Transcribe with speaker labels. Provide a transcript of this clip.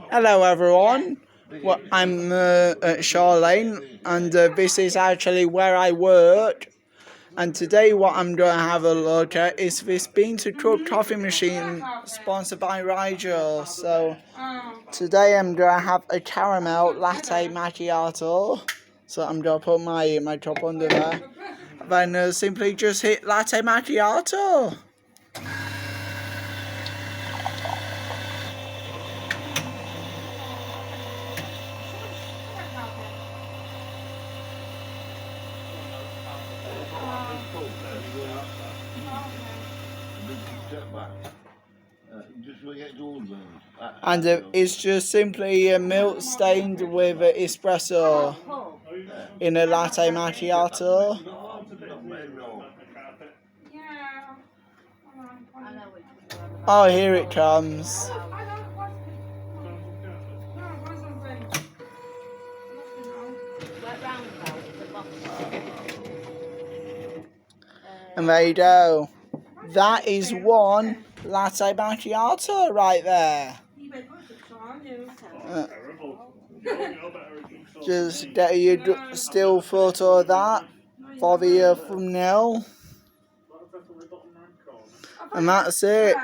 Speaker 1: Hello everyone, well, I'm at Charlene and this is actually where I work, and today what I'm going to have a look at is this bean to cup coffee machine sponsored by Rijo. So today I'm going to have a caramel latte macchiato, so I'm going to put my cup under there, then simply just hit latte macchiato. And it's just simply milk stained with espresso in a latte macchiato. Oh, here it comes. And there you go. That is one latte macchiato right there. Just get a still photo of that for the thumbnail. And that's it.